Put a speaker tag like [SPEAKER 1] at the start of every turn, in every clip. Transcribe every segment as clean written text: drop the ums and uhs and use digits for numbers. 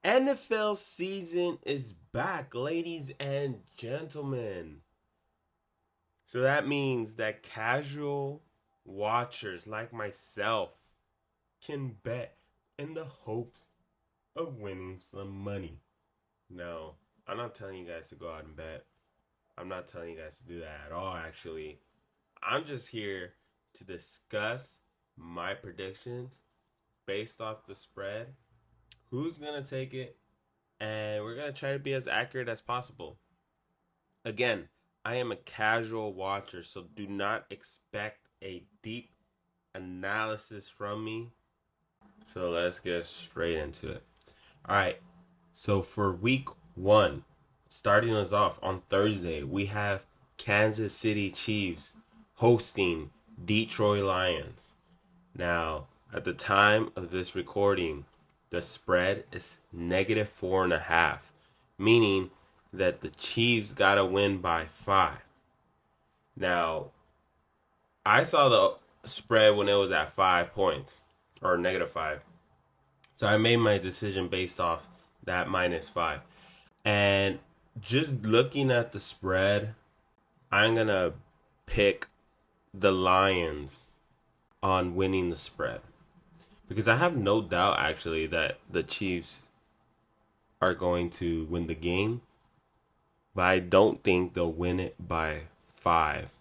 [SPEAKER 1] NFL season is back, ladies and gentlemen. So that means that casual watchers like myself can bet in the hopes of winning some money. No, I'm not telling you guys to go out and bet. I'm not telling you guys to do that at all, actually. I'm just here to discuss my predictions based off the spread, who's going to take it, and we're going to try to be as accurate as possible. Again, I am a casual watcher, so do not expect a deep analysis from me. So let's get straight into it. All right. So for week 1, starting us off on Thursday, we have Kansas City Chiefs hosting Detroit Lions. Now, at the time of this recording, the spread is -4.5, meaning that the Chiefs got to win by 5. Now, I saw the spread when it was at 5 points or -5. So I made my decision based off that -5. And just looking at the spread, I'm going to pick the Lions on winning the spread. Because I have no doubt actually that the Chiefs are going to win the game, but I don't think they'll win it by 5.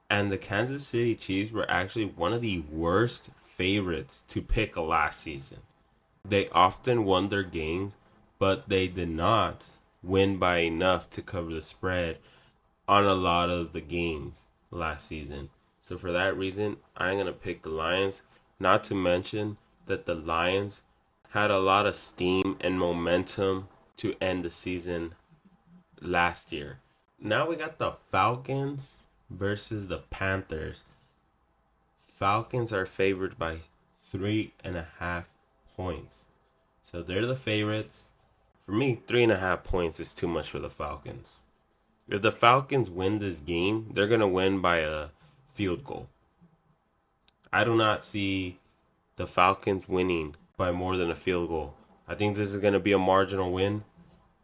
[SPEAKER 1] And the Kansas City Chiefs were actually one of the worst favorites to pick last season. They often won their games, but they did not win by enough to cover the spread on a lot of the games last season. So for that reason, I'm going to pick the Lions. Not to mention that the Lions had a lot of steam and momentum to end the season last year. Now we got the Falcons versus the Panthers. Falcons are favored by 3.5 points. So they're the favorites. For me, 3.5 points is too much for the Falcons. If the Falcons win this game, they're going to win by a field goal. I do not see the Falcons winning by more than a field goal. I think this is going to be a marginal win.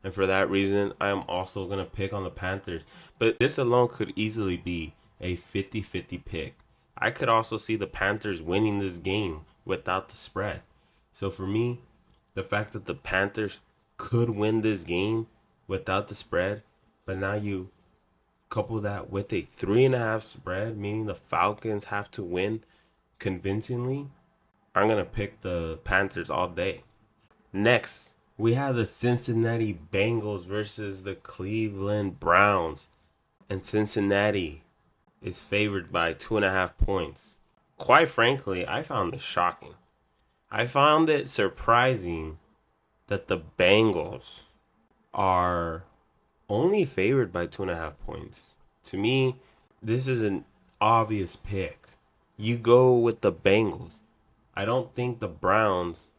[SPEAKER 1] And for that reason, I am also going to pick on the Panthers. But this alone could easily be a 50-50 pick. I could also see the Panthers winning this game without the spread. So for me, the fact that the Panthers could win this game without the spread, but now you couple that with a 3.5 spread, meaning the Falcons have to win convincingly, I'm going to pick the Panthers all day. Next, we have the Cincinnati Bengals versus the Cleveland Browns. And Cincinnati is favored by 2.5 points. Quite frankly, I found this shocking. I found it surprising that the Bengals are only favored by 2.5 points. To me, this is an obvious pick. You go with the Bengals. I don't think the Browns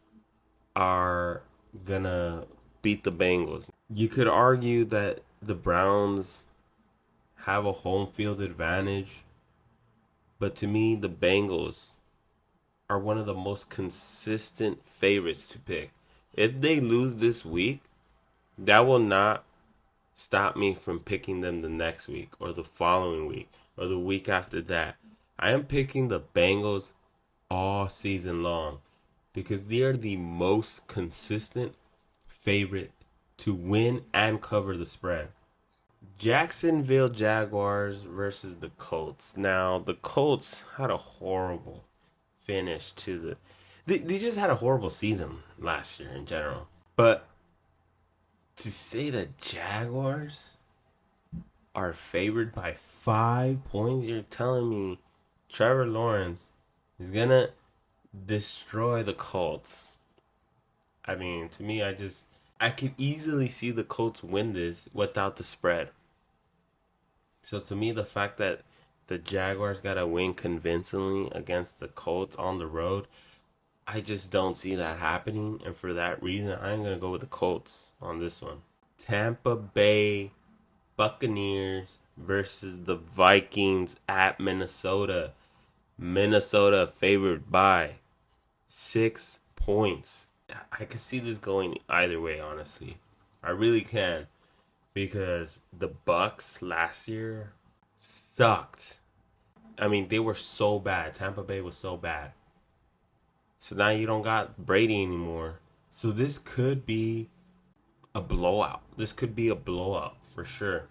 [SPEAKER 1] are gonna beat the Bengals. You could argue that the Browns have a home field advantage, but to me, the Bengals are one of the most consistent favorites to pick. If they lose this week, that will not stop me from picking them the next week or the following week or the week after that. I am picking the Bengals all season long because they are the most consistent favorite to win and cover the spread. Jacksonville Jaguars versus the Colts. Now, the Colts had a horrible finish to they just had a horrible season last year in general. But to say the Jaguars are favored by 5 points, you're telling me Trevor Lawrence is going to destroy the Colts. I mean, to me, I could easily see the Colts win this without the spread. So to me, the fact that the Jaguars got to win convincingly against the Colts on the road, I just don't see that happening. And for that reason, I'm going to go with the Colts on this one. Tampa Bay Buccaneers versus the Vikings at Minnesota. Minnesota favored by 6 points. I could see this going either way, honestly. I really can. Because the Bucks last year sucked. I mean, they were so bad. Tampa Bay was so bad. So now you don't got Brady anymore. So this could be a blowout. This could be a blowout for sure.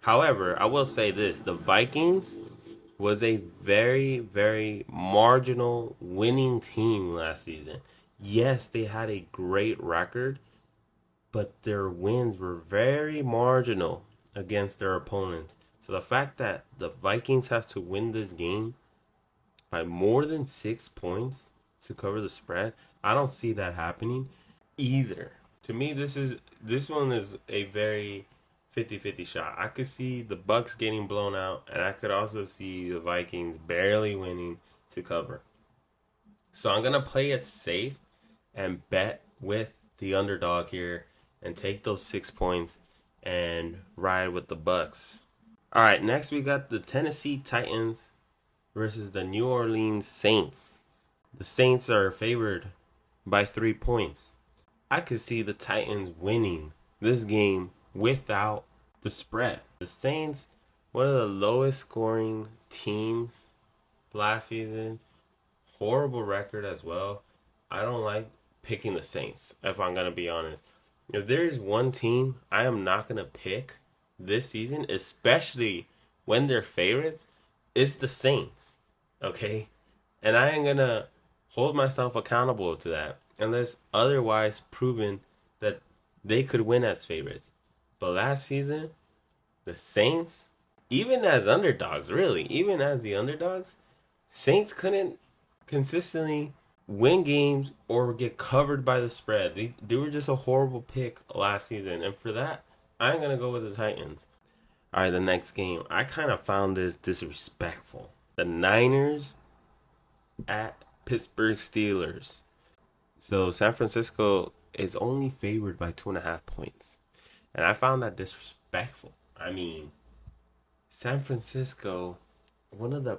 [SPEAKER 1] However, I will say this, the Vikings was a very, very marginal winning team last season. Yes, they had a great record, but their wins were very marginal against their opponents. So the fact that the Vikings have to win this game by more than 6 points to cover the spread, I don't see that happening either. To me, this one is a very 50-50 shot. I could see the Bucks getting blown out, and I could also see the Vikings barely winning to cover. So I'm gonna play it safe and bet with the underdog here and take those 6 points and ride with the Bucks. All right, next we got the Tennessee Titans versus the New Orleans Saints. The Saints are favored by 3 points. I could see the Titans winning this game without the spread. The Saints, one of the lowest scoring teams last season, horrible record as well. I don't like picking the Saints, if I'm going to be honest. If there's one team I am not going to pick this season, especially when they're favorites, it's the Saints. Okay? And I ain't going to hold myself accountable to that unless otherwise proven that they could win as favorites. But last season, the Saints, even as underdogs, really, even as the underdogs, Saints couldn't consistently win games or get covered by the spread. They were just a horrible pick last season. And for that, I'm going to go with the Titans. All right, the next game. I kind of found this disrespectful. The Niners at Pittsburgh Steelers. So San Francisco is only favored by 2.5 points. And I found that disrespectful. I mean, San Francisco, one of the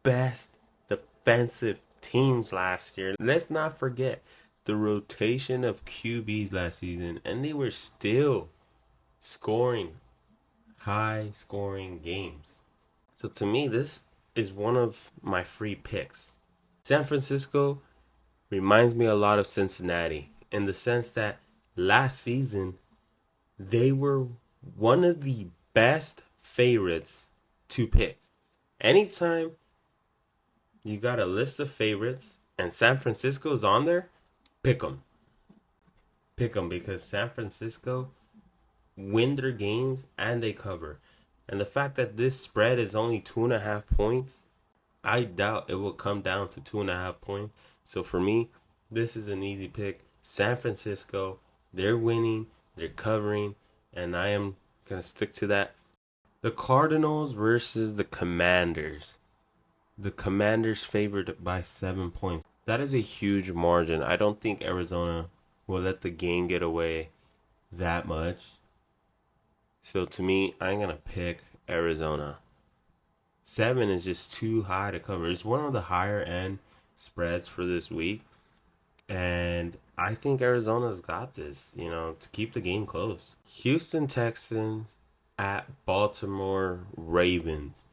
[SPEAKER 1] best defensive teams last year. Let's not forget the rotation of QBs last season, and they were still scoring high scoring games. So to me, this is one of my free picks. San Francisco reminds me a lot of Cincinnati in the sense that last season they were one of the best favorites to pick. Anytime you got a list of favorites and San Francisco's on there, pick them. Pick them because San Francisco win their games and they cover. And the fact that this spread is only 2.5 points, I doubt it will come down to 2.5 points. So for me, this is an easy pick. San Francisco, they're winning, they're covering, and I am going to stick to that. The Cardinals versus the Commanders. The Commanders favored by 7 points. That is a huge margin. I don't think Arizona will let the game get away that much. So to me, I'm going to pick Arizona. 7 is just too high to cover. It's one of the higher end spreads for this week. And I think Arizona's got this, to keep the game close. Houston Texans at Baltimore Ravens.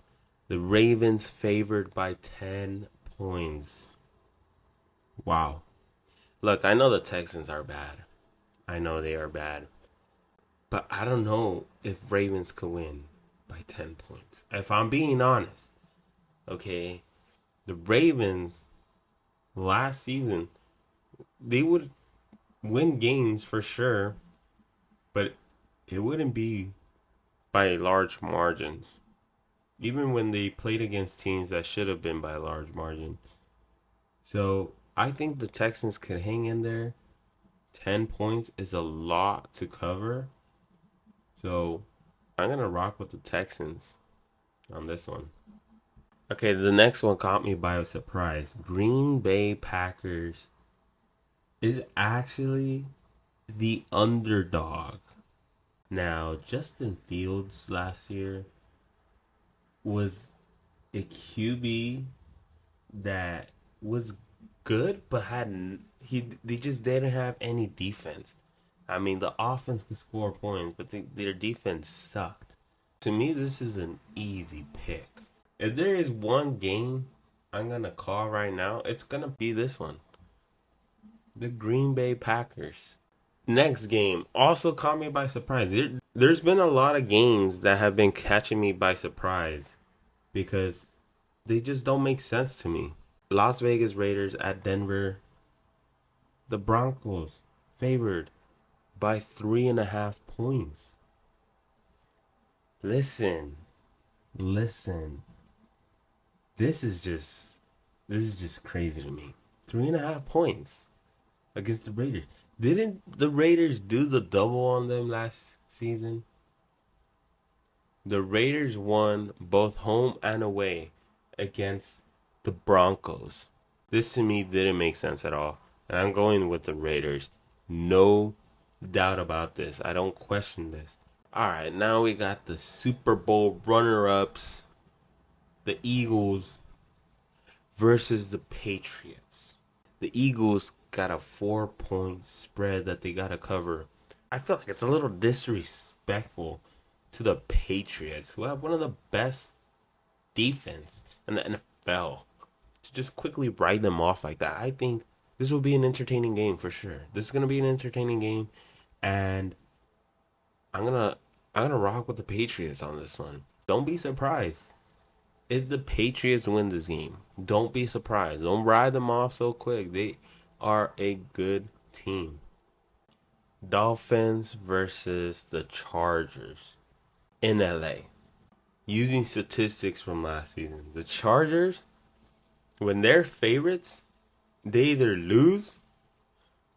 [SPEAKER 1] The Ravens favored by 10 points. Wow. Look, I know the Texans are bad. I know they are bad. But I don't know if Ravens could win by 10 points. If I'm being honest. Okay. The Ravens last season, they would win games for sure. But it wouldn't be by large margins. Even when they played against teams that should have been by large margin. So I think the Texans could hang in there. 10 points is a lot to cover. So I'm going to rock with the Texans on this one. Okay, the next one caught me by surprise. Green Bay Packers is actually the underdog. Now, Justin Fields last year was a QB that was good, but they just didn't have any defense. I mean, the offense could score points, but their defense sucked. To me, this is an easy pick. If there is one game I'm gonna call right now, it's gonna be this one. The Green Bay Packers. Next game also caught me by surprise. There's been a lot of games that have been catching me by surprise because they just don't make sense to me. Las Vegas Raiders at Denver. The Broncos favored by 3.5 points. Listen. This is just crazy to me. 3.5 points against the Raiders. Didn't the Raiders do the double on them last season? The Raiders won both home and away against the Broncos. This to me didn't make sense at all. And I'm going with the Raiders. No doubt about this. I don't question this. Alright, now we got the Super Bowl runner-ups. The Eagles versus the Patriots. The Eagles got a 4-point spread that they got to cover. I feel like it's a little disrespectful to the Patriots, who have one of the best defense in the NFL, to just quickly write them off like that. I think this will be an entertaining game for sure. This is going to be an entertaining game, and I'm gonna rock with the Patriots on this one. Don't be surprised if the Patriots win this game. Don't be surprised. Don't ride them off so quick. They are a good team. Dolphins versus the Chargers in LA. Using statistics from last season, the Chargers, when they're favorites, they either lose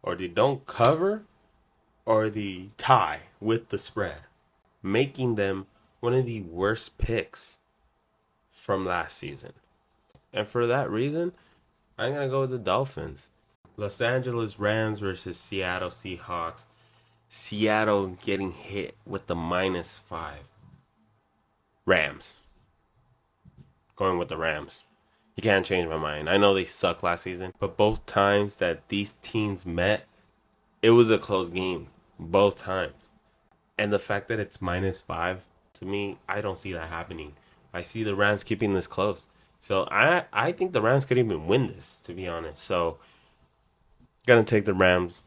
[SPEAKER 1] or they don't cover or they tie with the spread, making them one of the worst picks from last season. And for that reason, I'm going to go with the Dolphins. Los Angeles Rams versus Seattle Seahawks. Seattle getting hit with the -5. Rams. Going with the Rams. You can't change my mind. I know they sucked last season, but both times that these teams met, it was a close game. Both times. And the fact that it's -5, to me, I don't see that happening. I see the Rams keeping this close. So I think the Rams could even win this, to be honest. So, gonna take the Rams.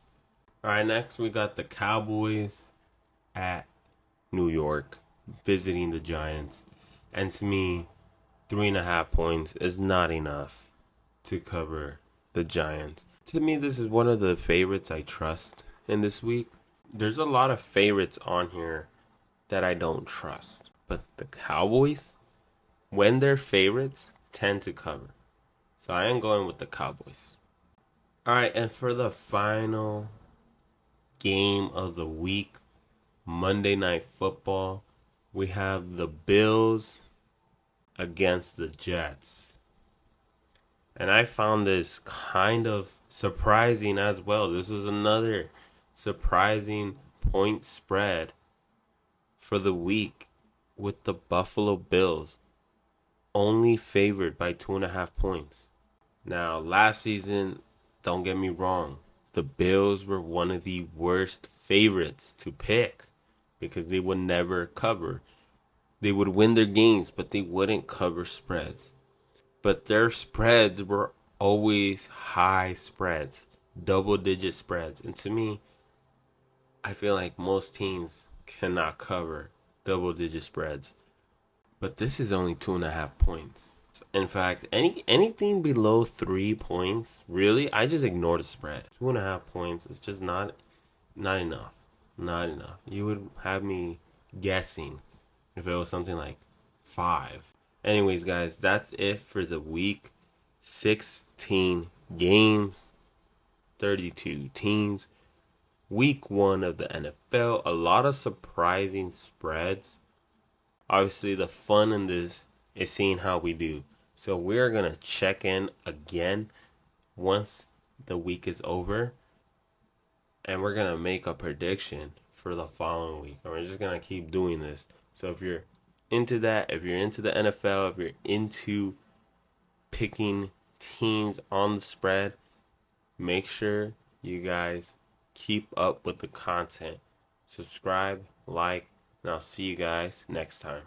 [SPEAKER 1] All right, next we got the Cowboys at New York visiting the Giants. And to me, 3.5 points is not enough to cover the Giants. To me, this is one of the favorites I trust in this week. There's a lot of favorites on here that I don't trust. But the Cowboys, when they're favorites, tend to cover. So I am going with the Cowboys. Alright, and for the final game of the week, Monday Night Football, we have the Bills against the Jets. And I found this kind of surprising as well. This was another surprising point spread for the week, with the Buffalo Bills only favored by 2.5 points. Now, last season, don't get me wrong, the Bills were one of the worst favorites to pick because they would never cover. They would win their games, but they wouldn't cover spreads. But their spreads were always high spreads, double-digit spreads. And to me, I feel like most teams cannot cover double-digit spreads. But this is only 2.5 points. In fact, anything below 3 points, really, I just ignore the spread. 2.5 points is just not enough. Not enough. You would have me guessing if it was something like 5. Anyways, guys, that's it for the week. 16 games, 32 teams. Week 1 of the NFL. A lot of surprising spreads. Obviously, the fun in this is seeing how we do. So we're going to check in again once the week is over. And we're going to make a prediction for the following week. And we're just going to keep doing this. So if you're into that, if you're into the NFL, if you're into picking teams on the spread, make sure you guys keep up with the content. Subscribe, like, and I'll see you guys next time.